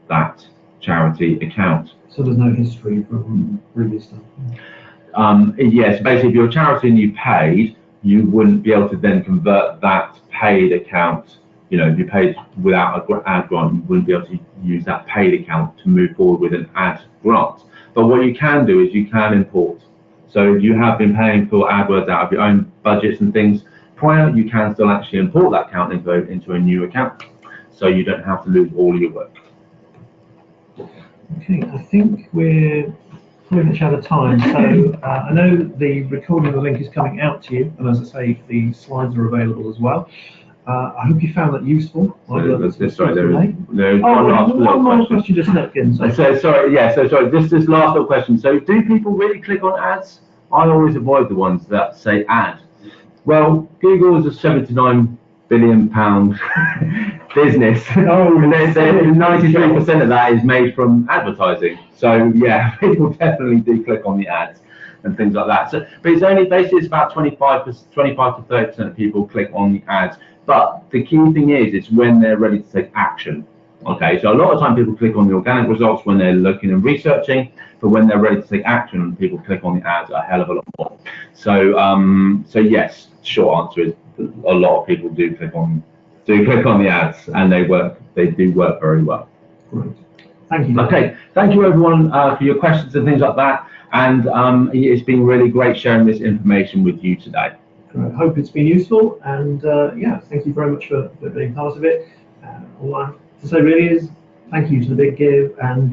that charity account. So there's no history from previous stuff? Yes, basically if you're a charity and you paid, you wouldn't be able to then convert that paid account. You know, if you paid without an ad grant, you wouldn't be able to use that paid account to move forward with an ad grant. But what you can do is you can import. So if you have been paying for AdWords out of your own budgets and things prior, you can still actually import that account into a new account, so you don't have to lose all your work. Okay, I think we're pretty much out of time. So I know the recording of the link is coming out to you, and as I say, the slides are available as well. I hope you found that useful. Sorry, there is one more question just snuck in. So sorry, this last little question. So do people really click on ads? I always avoid the ones that say ad. Well, Google is a £79 billion business. Oh, and 93% of that is made from advertising. So yeah, people definitely do click on the ads and things like that. So, but it's only basically it's about 25 to 30% of people click on the ads. But the key thing is, it's when they're ready to take action. Okay, so a lot of time people click on the organic results when they're looking and researching, but when they're ready to take action, people click on the ads a hell of a lot more. So, so yes, short answer is a lot of people do click on the ads, and they do work very well. Great. Thank you. Okay, thank you everyone for your questions and things like that, and it's been really great sharing this information with you today. I hope it's been useful, and yeah, thank you very much for being part of it. All I have to say really is thank you to the Big Give and